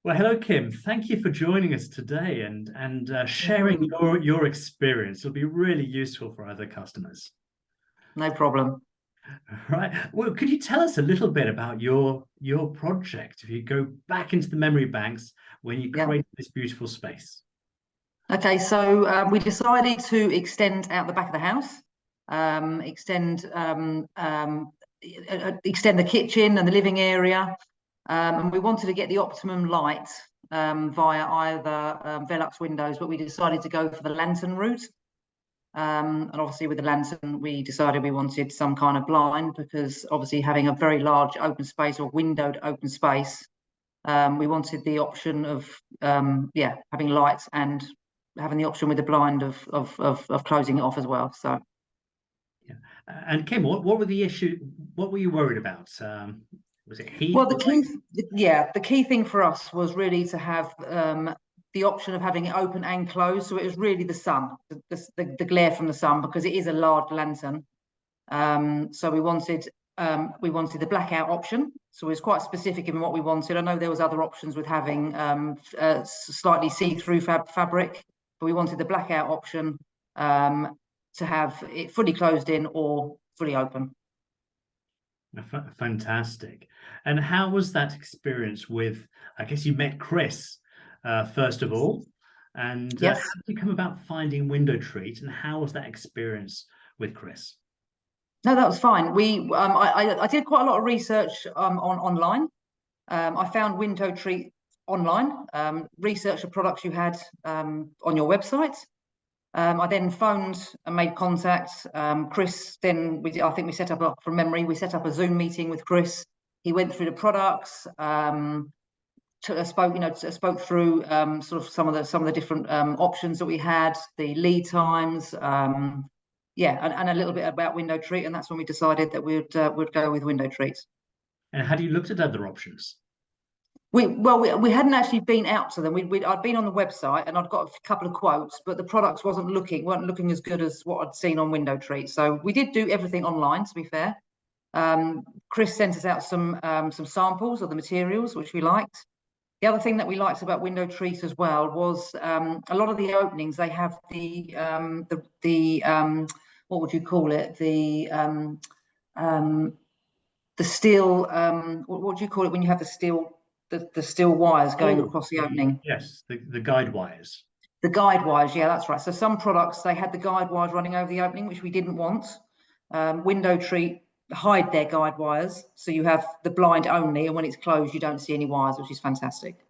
Well, hello, Kim. Thank you for joining us today and sharing your experience. It'll be really useful for other customers. No problem. Right. Well, could you tell us a little bit about your project? If you go back into the memory banks when you Yeah. created this beautiful space. Okay, so we decided to extend out the back of the house, extend the kitchen and the living area, and we wanted to get the optimum light via either Velux windows, but we decided to go for the lantern route. And obviously with the lantern, we decided we wanted some kind of blind because obviously having a very large open space or windowed open space, we wanted the option of having lights and having the option with the blind of closing it off as well. So Yeah. And Kim, what were the issue? What were you worried about? Was it heat? well, the key thing for us was really to have the option of having it open and closed. So it was really the sun, the glare from the sun, because it is a large lantern. So we wanted the blackout option. So it was quite specific in what we wanted. I know there was other options with having slightly see-through fabric, but we wanted the blackout option to have it fully closed in or fully open. Fantastic. And how was that experience with, I guess you met Chris first of all, and Yes. how did you come about finding Window Treat, and how was that experience with Chris? No, that was fine. I did quite a lot of research online. I found Window Treat online, researched the products you had on your website. I then phoned and made contact. Chris, then I think we set up from memory, we set up a Zoom meeting with Chris. He went through the products, spoke through sort of some of the different options that we had, the lead times, and a little bit about Window Treat, and that's when we decided that we'd go with Window Treat. And had you looked at other options? We hadn't actually been out to them. I'd been on the website and I'd got a couple of quotes, but the products weren't looking as good as what I'd seen on Window Treat. So we did do everything online, to be fair. Chris sent us out some samples of the materials, which we liked. The other thing that we liked about Window Treat as well was a lot of the openings, they have the what would you call it? The steel, what do you call it when you have the steel wires going across the opening? Yes, the guide wires. The guide wires, yeah, that's right. So some products, they had the guide wires running over the opening, which we didn't want. Window Treat hide their guide wires, so you have the blind only, and when it's closed, you don't see any wires, which is fantastic.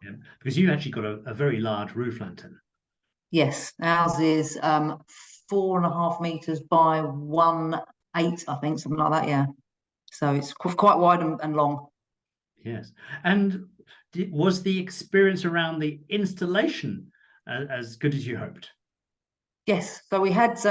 Yeah, because you actually got a very large roof lantern. Yes, ours is 4.5 meters by 1.8, I think, something like that. Yeah, so it's quite wide and long. Yes, and was the experience around the installation as good as you hoped? Yes, so we had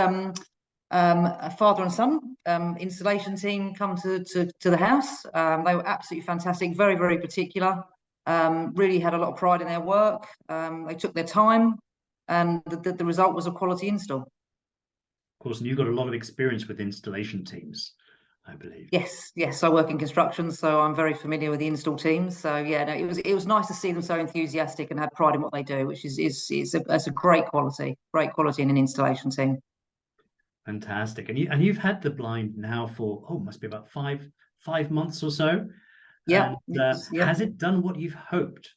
a father and son installation team come to the house. They were absolutely fantastic, very, very particular. Really had a lot of pride in their work. They took their time, and the result was a quality install. Of course, and you've got a lot of experience with installation teams, I believe. Yes. I work in construction, so I'm very familiar with the install teams. So yeah, no, it was nice to see them so enthusiastic and have pride in what they do, which is a great quality in an installation team. Fantastic. And you've had the blind now for must be about five months or so. Yeah. And has it done what you've hoped?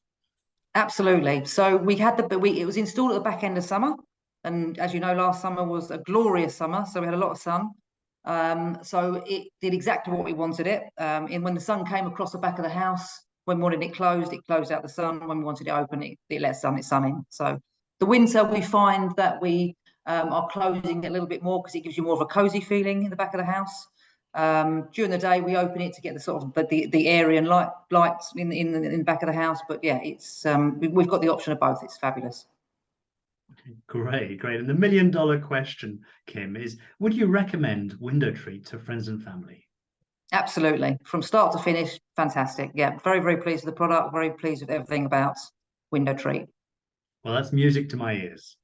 Absolutely. So we had it was installed at the back end of summer, and as you know, last summer was a glorious summer, so we had a lot of sun. So it did exactly what we wanted it. And when the sun came across the back of the house, when we wanted it closed out the sun. When we wanted it open, it let sun in. So the winter, we find that we are closing it a little bit more because it gives you more of a cozy feeling in the back of the house. During the day, we open it to get the sort of the area and lights in the back of the house. But yeah, it's we've got the option of both. It's fabulous. Great. And the $1 million question, Kim, is: would you recommend Window Treat to friends and family? Absolutely, from start to finish, fantastic. Yeah, very, very pleased with the product. Very pleased with everything about Window Treat. Well, that's music to my ears.